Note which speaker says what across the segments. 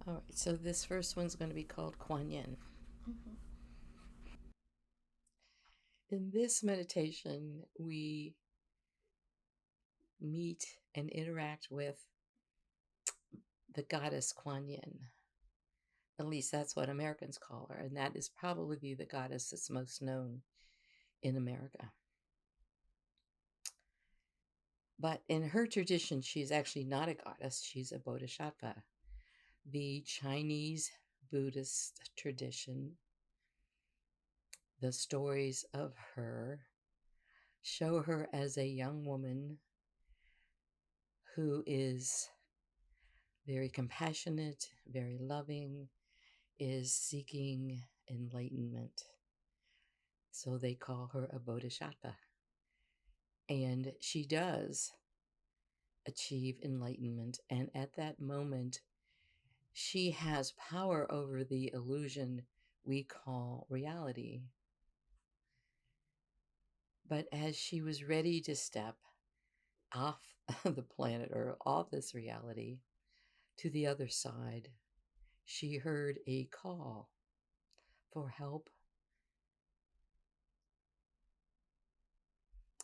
Speaker 1: All right, so this first one's going to be called Guanyin.
Speaker 2: Mhm.
Speaker 1: In this meditation, we meet and interact with the goddess Guanyin. At least that's what Americans call her, and that is probably the goddess that's most known in America. But in her tradition, she's actually not a goddess, she's a bodhisattva. The Chinese Buddhist tradition, the stories of her show her as a young woman who is very compassionate, very loving, is seeking enlightenment. So they call her a bodhisattva. And she does achieve enlightenment. And at that moment, she has power over the illusion we call reality. But as she was ready to step off the planet or off this reality to the other side, she heard a call for help.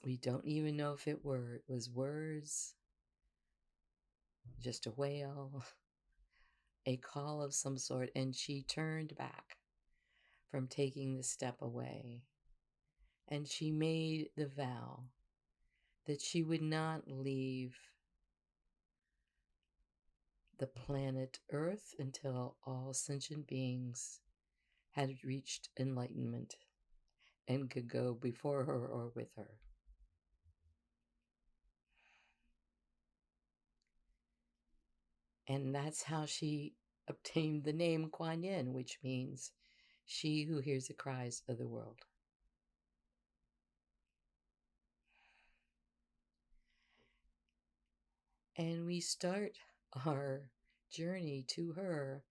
Speaker 1: We don't even know if it was words, just a wail, a call of some sort, and she turned back from taking the step away. And she made the vow that she would not leave the planet Earth until all sentient beings had reached enlightenment and could go before her or with her. And that's how she obtained the name Guanyin, which means she who hears the cries of the world. And we start our journey to her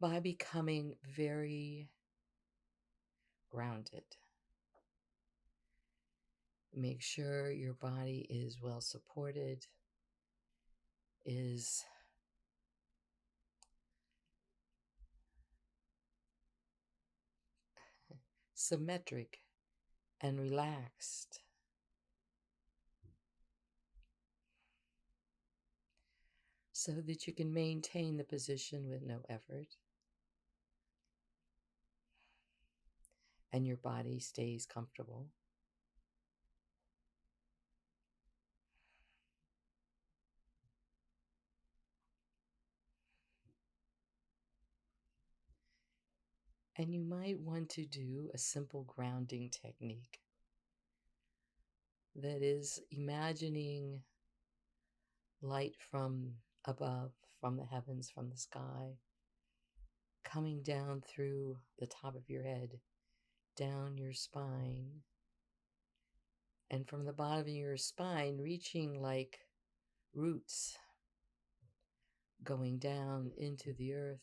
Speaker 1: by becoming very grounded. Make sure your body is well supported, is symmetric and relaxed, so that you can maintain the position with no effort and your body stays comfortable. And you might want to do a simple grounding technique that is imagining light from above, from the heavens, from the sky, coming down through the top of your head, down your spine, and from the bottom of your spine, reaching like roots, going down into the earth.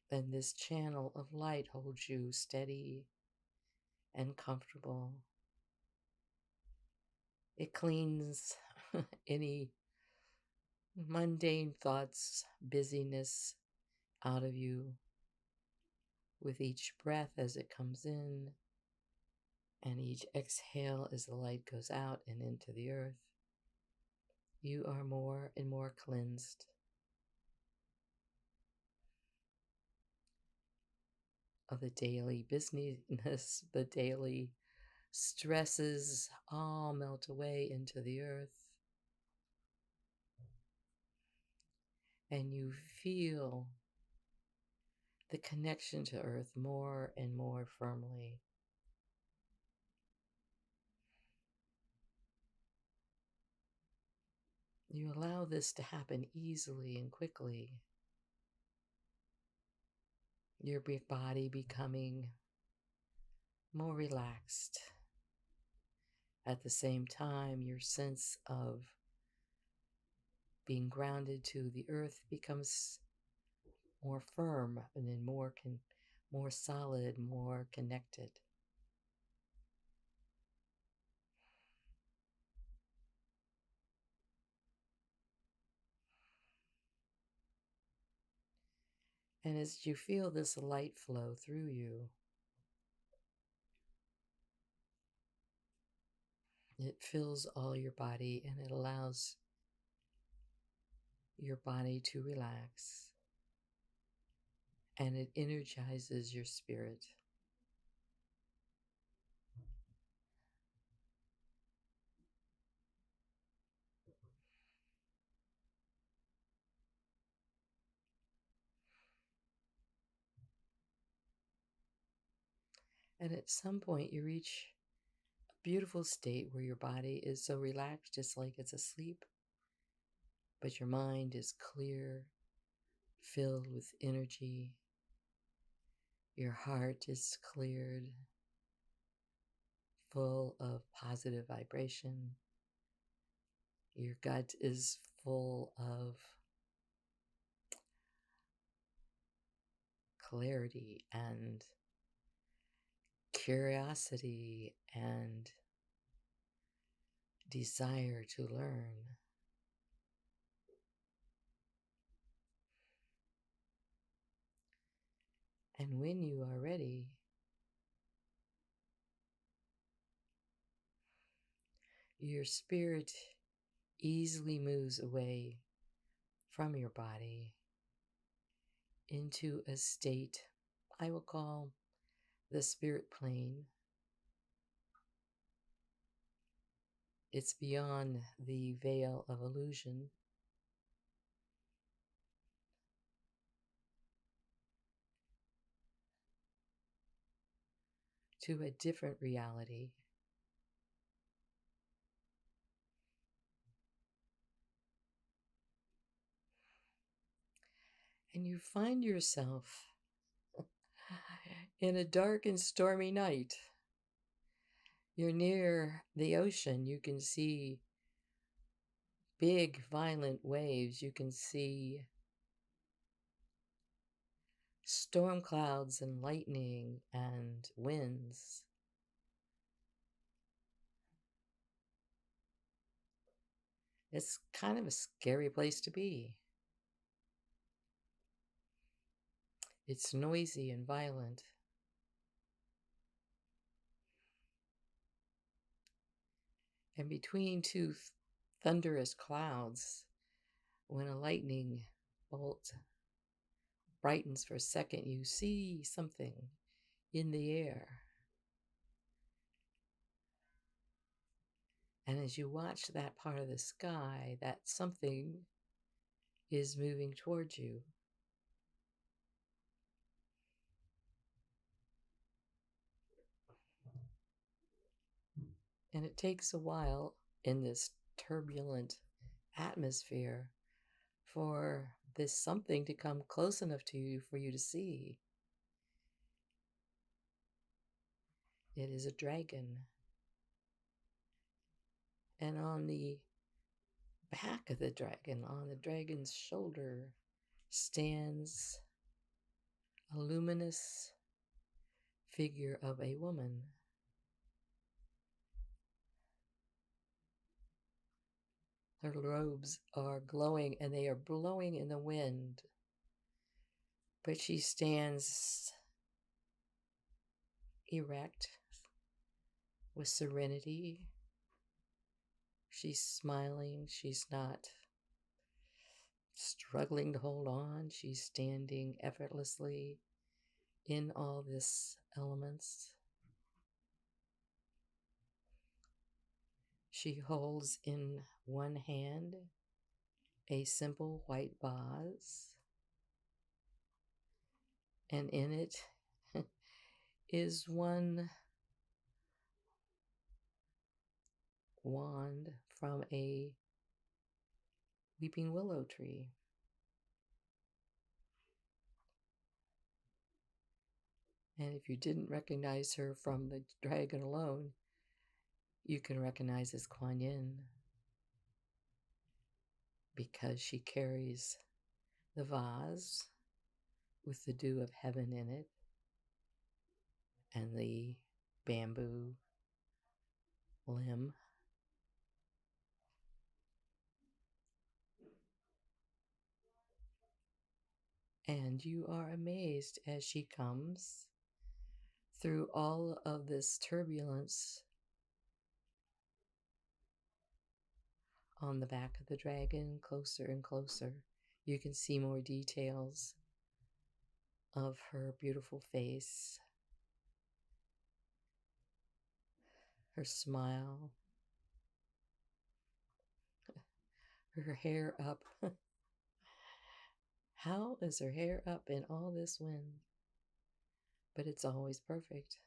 Speaker 1: Then this channel of light holds you steady and comfortable. It cleans any mundane thoughts, busyness out of you with each breath as it comes in, and each exhale as the light goes out and into the earth. You are more and more cleansed of the daily busyness, the daily stresses all melt away into the earth, and you feel the connection to earth more and more firmly. You allow this to happen easily and quickly. Your body becoming more relaxed. At the same time, your sense of being grounded to the earth becomes more firm and then more solid, more connected. And as you feel this light flow through you, it fills all your body and it allows your body to relax, and it energizes your spirit. And at some point, you reach a beautiful state where your body is so relaxed, just like it's asleep, but your mind is clear, filled with energy. Your heart is cleared, full of positive vibration. Your gut is full of clarity and curiosity and desire to learn. And when you are ready, your spirit easily moves away from your body into a state I will call the spirit plane. It's beyond the veil of illusion. To a different reality. And you find yourself in a dark and stormy night. You're near the ocean. You can see big, violent waves. You can see storm clouds and lightning and winds. It's kind of a scary place to be. It's noisy and violent. And between two thunderous clouds, when a lightning bolt brightens for a second, you see something in the air. And as you watch that part of the sky, that something is moving towards you. And it takes a while in this turbulent atmosphere for this something to come close enough to you for you to see. It is a dragon. And on the back of the dragon, on the dragon's shoulder, stands a luminous figure of a woman. Her robes are glowing and they are blowing in the wind. But she stands erect with serenity. She's smiling. She's not struggling to hold on. She's standing effortlessly in all this elements. She holds in one hand a simple white vase, and in it is one wand from a weeping willow tree. And if you didn't recognize her from the dragon alone, you can recognize as Guanyin, because she carries the vase with the dew of heaven in it and the bamboo limb. And And you are amazed as she comes through all of this turbulence on the back of the dragon, closer and closer. You can see more details of her beautiful face, her smile, her hair up. How is her hair up in all this wind? But it's always perfect.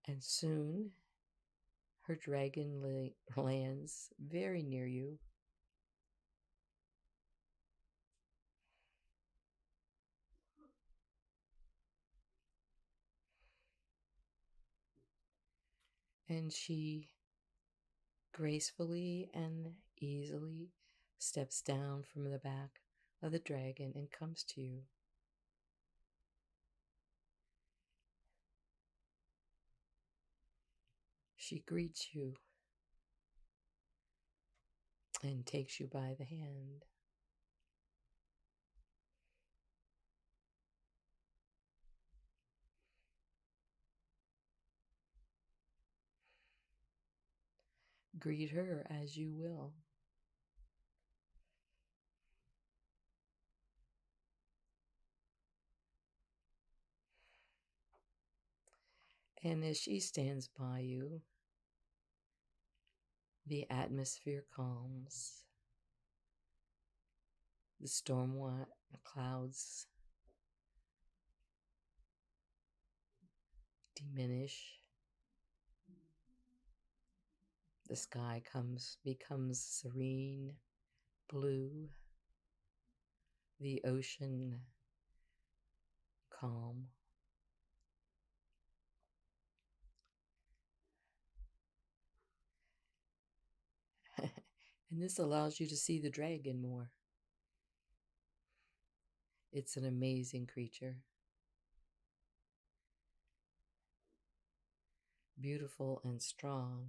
Speaker 1: And soon her dragon lands very near you. And she gracefully and easily steps down from the back of the dragon and comes to you. She greets you and takes you by the hand. Greet her as you will. And as she stands by you, the atmosphere calms. The storm clouds diminish. The sky becomes serene, blue. The ocean calm. And this allows you to see the dragon more. It's an amazing creature. Beautiful and strong.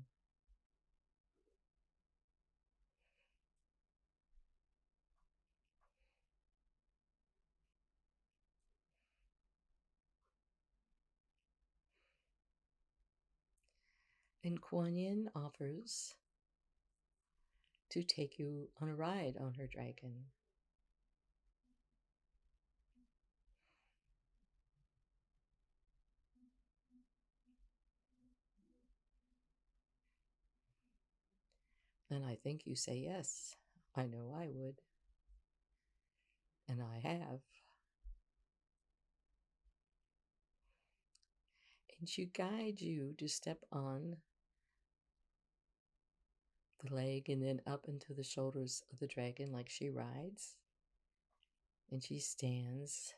Speaker 1: And Guanyin offers to take you on a ride on her dragon. And I think you say yes. I know I would. And I have. And she guides you to step on the leg and then up into the shoulders of the dragon like she rides. And she stands.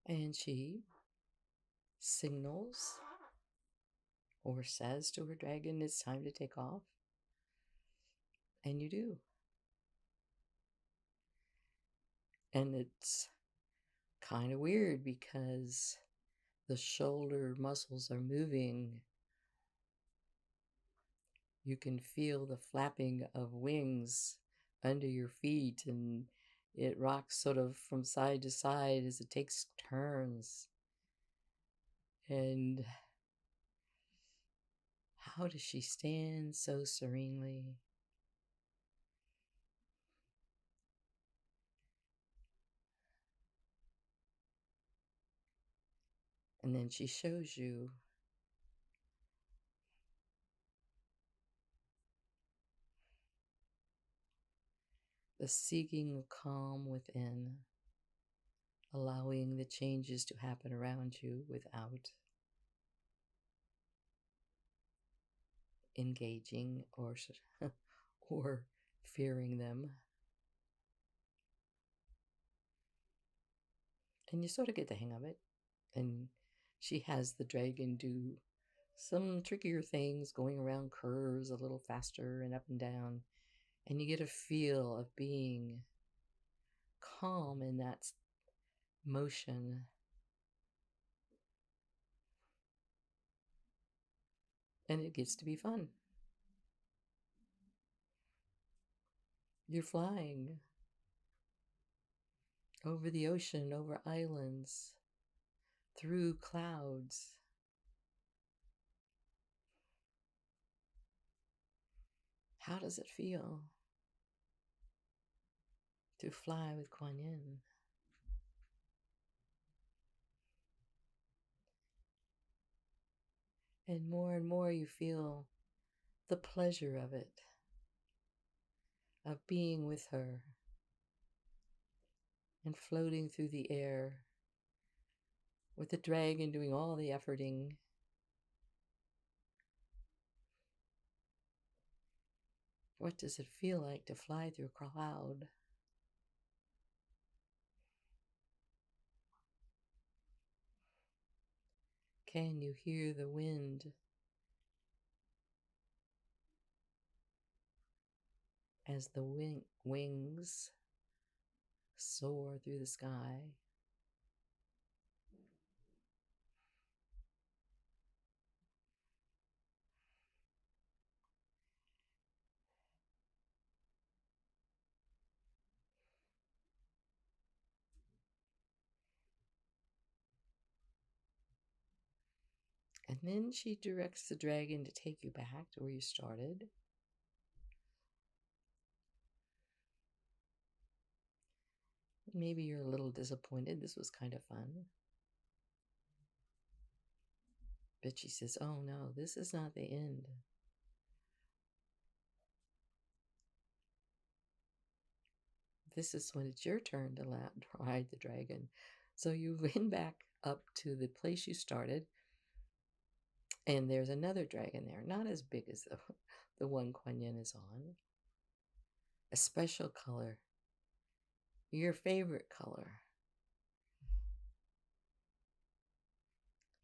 Speaker 1: And she signals or says to her dragon, it's time to take off. And you do. And it's kind of weird because the shoulder muscles are moving. You can feel the flapping of wings under your feet, and it rocks sort of from side to side as it takes turns. And how does she stand so serenely? And then she shows you the seeking of calm within, allowing the changes to happen around you without engaging or or fearing them. And you sort of get the hang of it. And she has the dragon do some trickier things, going around curves a little faster and up and down. And you get a feel of being calm in that motion. And it gets to be fun. You're flying over the ocean, over islands, through clouds. How does it feel to fly with Guanyin? And more you feel the pleasure of it, of being with her and floating through the air with the dragon doing all the efforting. What does it feel like to fly through a cloud? Can you hear the wind as the wings soar through the sky? And then she directs the dragon to take you back to where you started. Maybe you're a little disappointed. This was kind of fun. But she says, oh no, this is not the end. This is when it's your turn to ride the dragon. So you went back up to the place you started. And there's another dragon there, not as big as the one Guanyin is on. A special color. Your favorite color.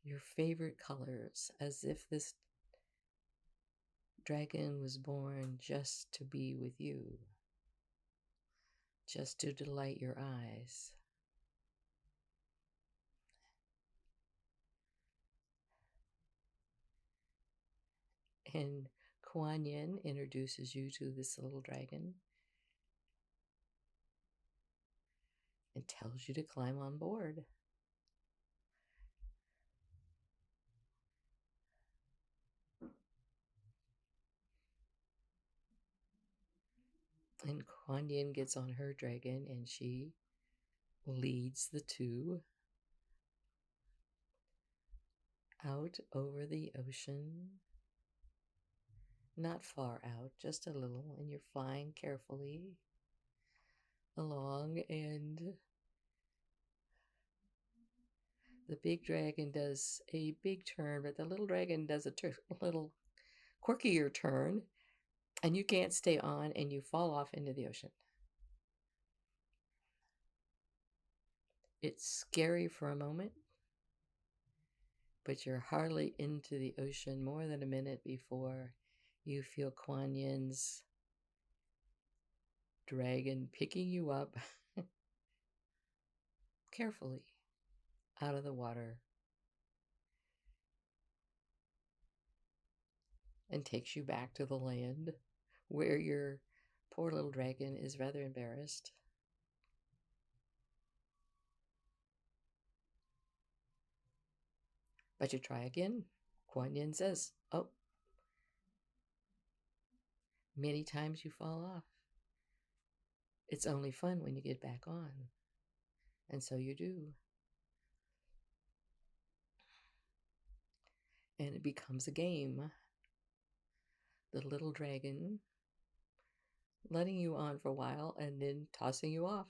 Speaker 1: Your favorite colors, as if this dragon was born just to be with you, just to delight your eyes. And Guanyin introduces you to this little dragon and tells you to climb on board. And Guanyin gets on her dragon and she leads the two out over the ocean. Not far out, just a little, and you're flying carefully along, and the big dragon does a big turn, but the little dragon does a little quirkier turn, and you can't stay on, and you fall off into the ocean. It's scary for a moment, but you're hardly into the ocean more than a minute before you feel Guanyin's dragon picking you up carefully out of the water and takes you back to the land where your poor little dragon is rather embarrassed. But you try again. Guanyin says, oh, many times you fall off. It's only fun when you get back on. And so you do. And it becomes a game. The little dragon letting you on for a while and then tossing you off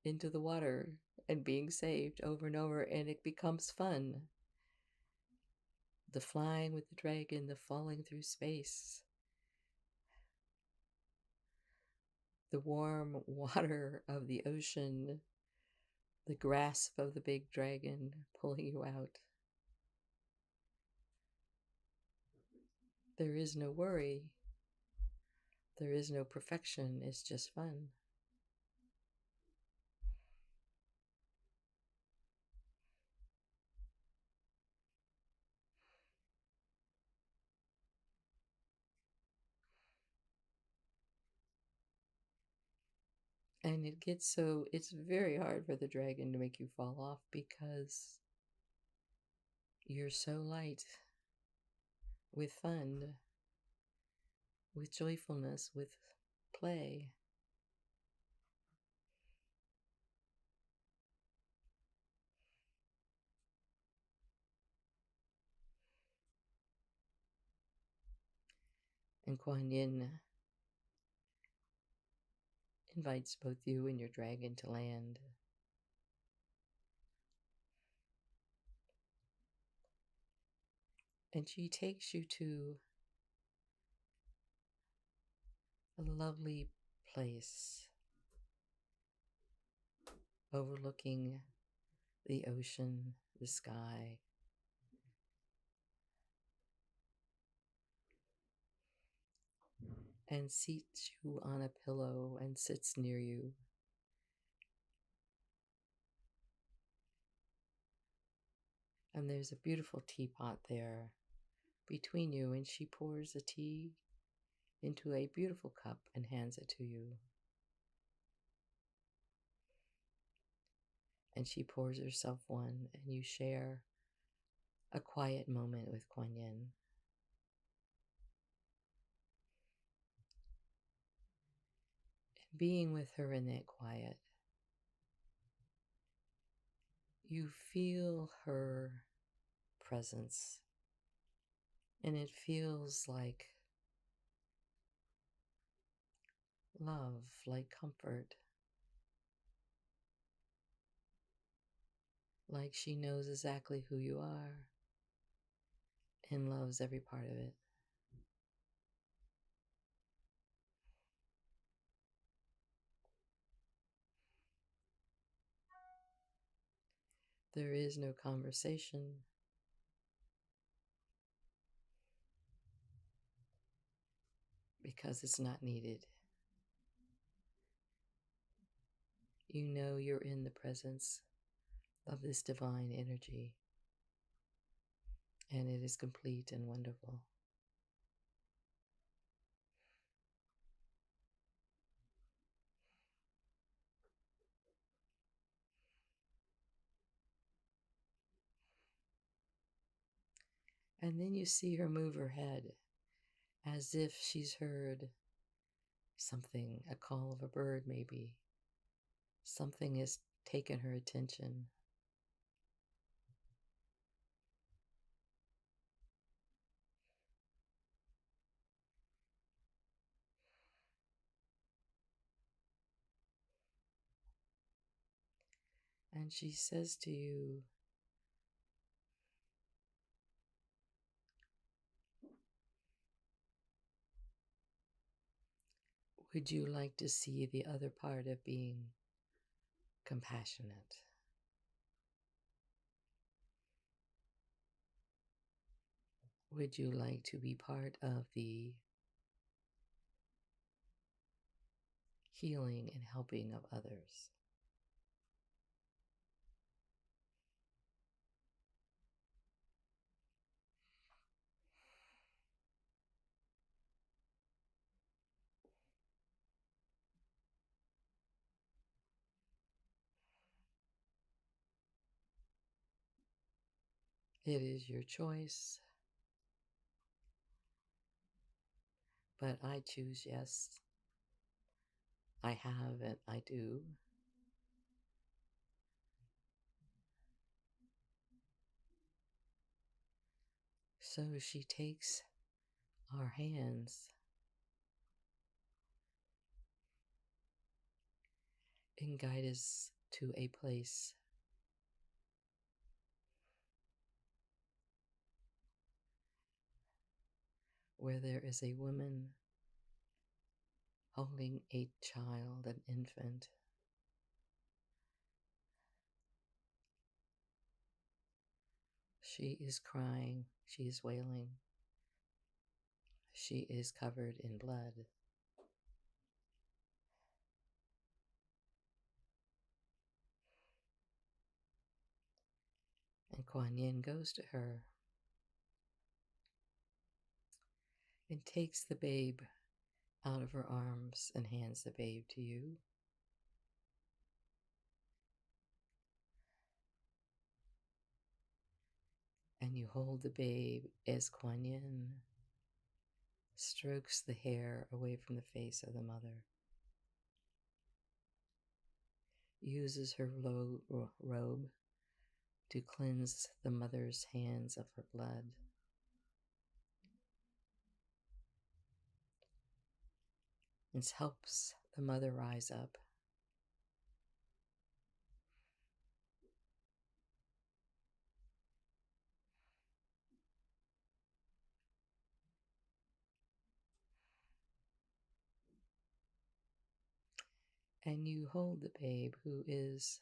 Speaker 1: into the water and being saved over and over, and it becomes fun. The flying with the dragon, the falling through space, the warm water of the ocean, the grasp of the big dragon pulling you out. There is no worry. There is no perfection. It's just fun. And it's very hard for the dragon to make you fall off because you're so light with fun, with joyfulness, with play. And Guanyin invites both you and your dragon to land. And she takes you to a lovely place overlooking the ocean, the sky, and seats you on a pillow and sits near you. And there's a beautiful teapot there between you, and she pours the tea into a beautiful cup and hands it to you. And she pours herself one, and you share a quiet moment with Guanyin. And being with her in that quiet, you feel her presence, and it feels like love, like comfort, like she knows exactly who you are and loves every part of it. There is no conversation because it's not needed. You know you're in the presence of this divine energy, and it is complete and wonderful. And then you see her move her head as if she's heard something, a call of a bird maybe. Something has taken her attention. And she says to you, would you like to see the other part of being compassionate? Would you like to be part of the healing and helping of others? It is your choice, but I choose yes. I have and I do. So she takes our hands and guide us to a place where there is a woman holding a child, an infant. She is crying, she is wailing. she is covered in blood. And Guanyin goes to her and takes the babe out of her arms and hands the babe to you. And you hold the babe as Guanyin strokes the hair away from the face of the mother, uses her robe to cleanse the mother's hands of her blood, and helps the mother rise up. And you hold the babe, who is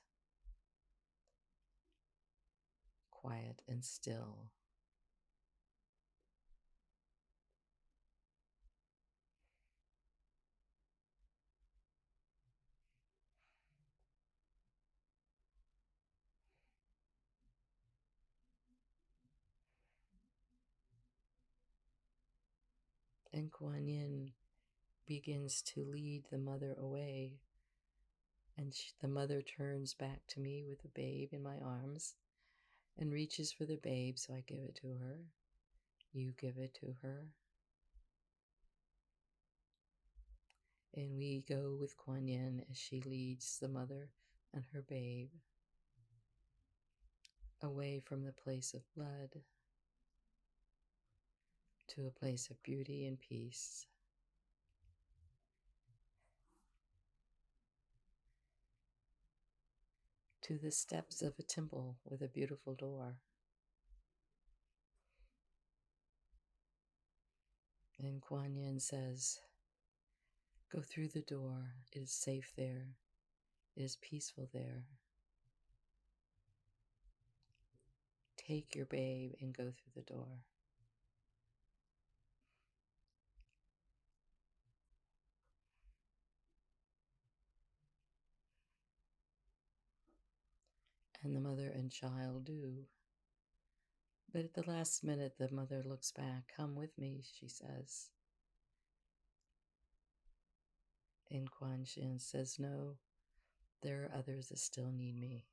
Speaker 1: quiet and still. And Guanyin begins to lead the mother away, and the mother turns back to me with the babe in my arms and reaches for the babe, so I give it to her. You give it to her. And we go with Guanyin as she leads the mother and her babe away from the place of blood to a place of beauty and peace. To the steps of a temple with a beautiful door. And Guanyin says, go through the door. It is safe there. It is peaceful there. Take your babe and go through the door. And the mother and child do. But at the last minute, the mother looks back. Come with me, she says. And Guanyin says, no, there are others that still need me.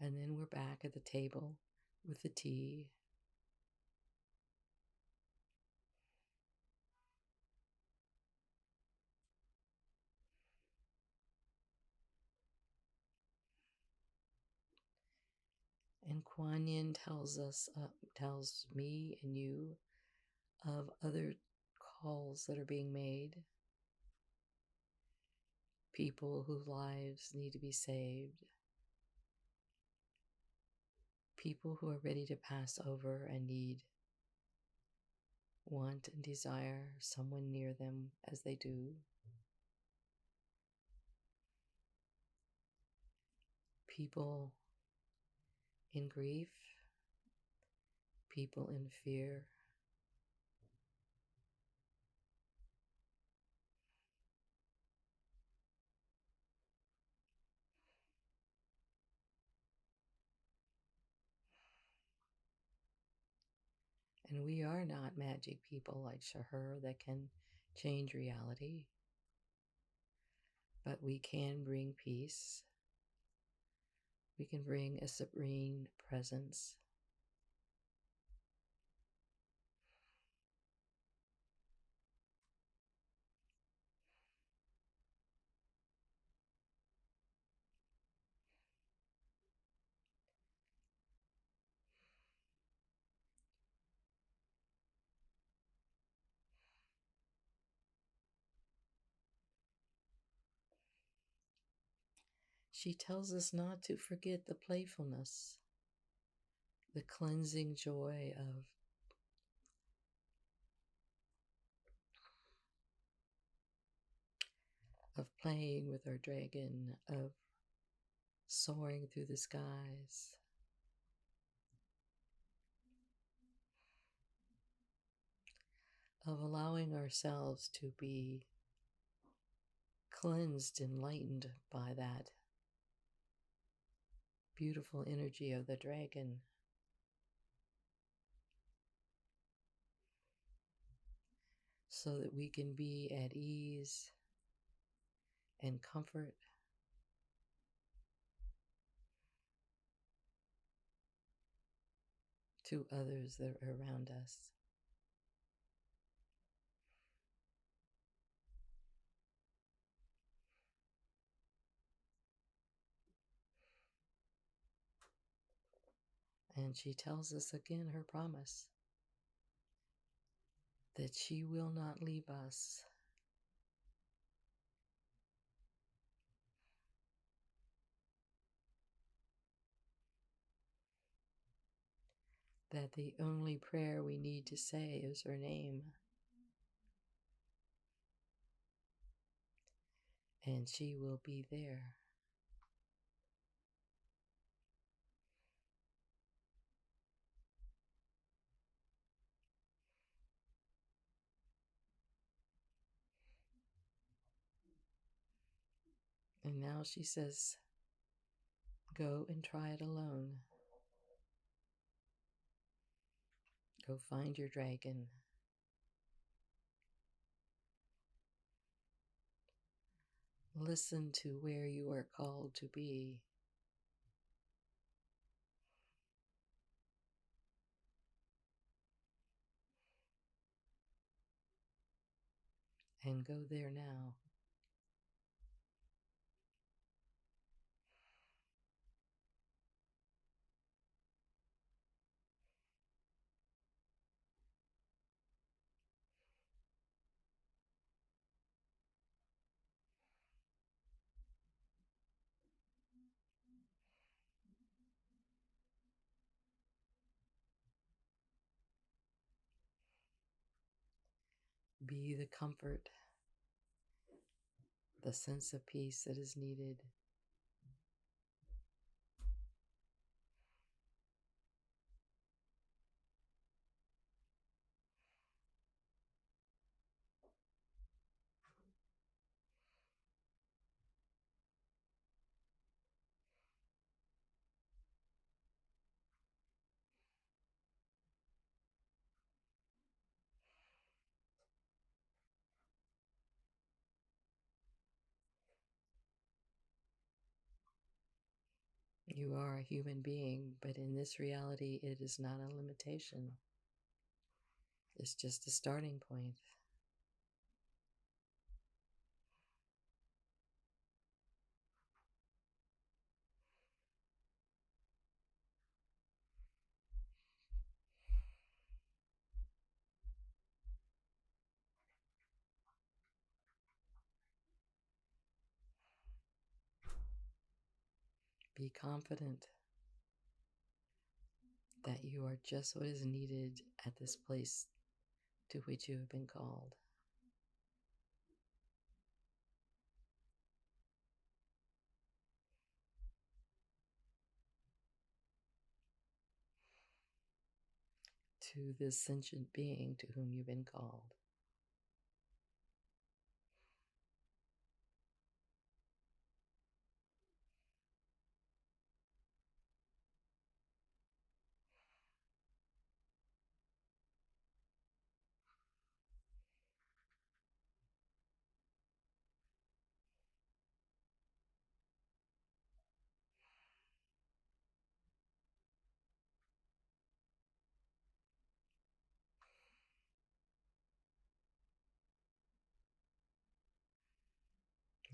Speaker 1: And then we're back at the table with the tea. And Guanyin tells me and you of other calls that are being made. People whose lives need to be saved. People who are ready to pass over and want and desire someone near them as they do. People in grief, people in fear, and we are not magic people like Shahar that can change reality, but we can bring peace. We can bring a serene presence. She tells us not to forget the playfulness, the cleansing joy of playing with our dragon, of soaring through the skies, of allowing ourselves to be cleansed and lightened by that beautiful energy of the dragon, so that we can be at ease and comfort to others that are around us. And she tells us again her promise that she will not leave us, that the only prayer we need to say is her name, and she will be there. And now she says, go and try it alone. Go find your dragon. Listen to where you are called to be. And go there now. Be the comfort, the sense of peace that is needed. You are a human being, but in this reality, it is not a limitation. It's just a starting point. Be confident that you are just what is needed at this place to which you have been called. To this sentient being to whom you've been called.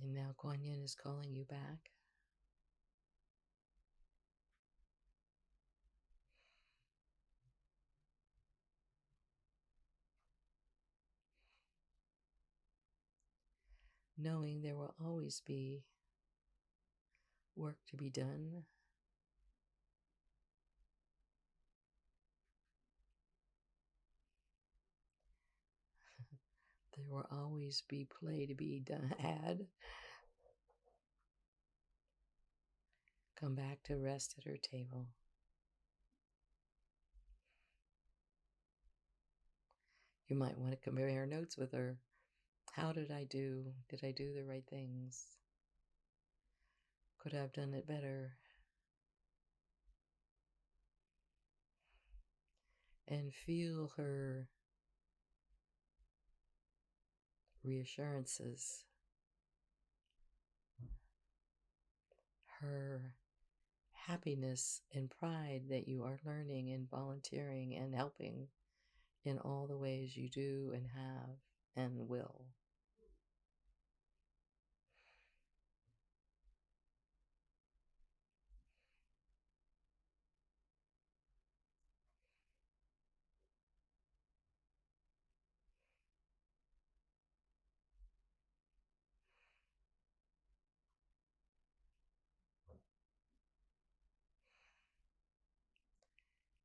Speaker 1: And now Guanyin is calling you back. Knowing there will always be work to be done. There will always be play to be done, had. Come back to rest at her table. You might want to compare notes with her. How did I do? Did I do the right things? Could I have done it better? And feel her reassurances, her happiness and pride that you are learning and volunteering and helping in all the ways you do and have and will.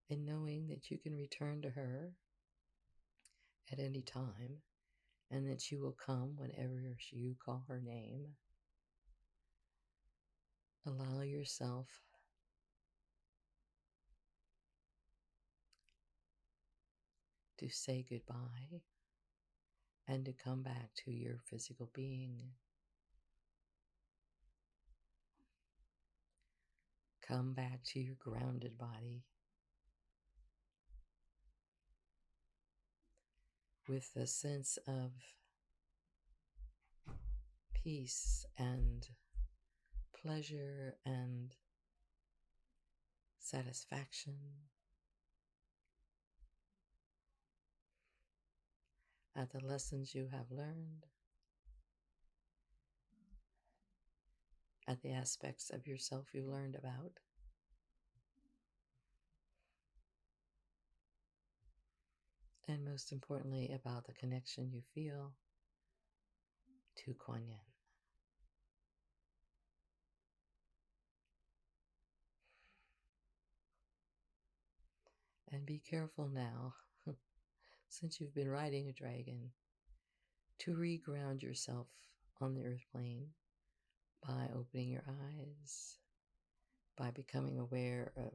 Speaker 1: And knowing that you can return to her at any time and that she will come whenever you call her name. Allow yourself to say goodbye and to come back to your physical being. Come back to your grounded body with a sense of peace and pleasure and satisfaction at the lessons you have learned, at the aspects of yourself you learned about. And most importantly, about the connection you feel to Guanyin. And be careful now, since you've been riding a dragon, to reground yourself on the earth plane by opening your eyes, by becoming aware of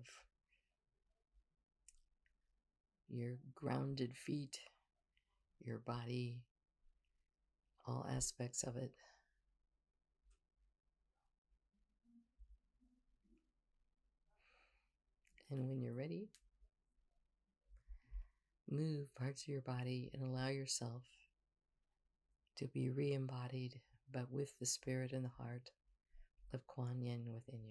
Speaker 1: your grounded feet, your body, all aspects of it. And when you're ready, move parts of your body and allow yourself to be re-embodied, but with the spirit and the heart of Guanyin within you.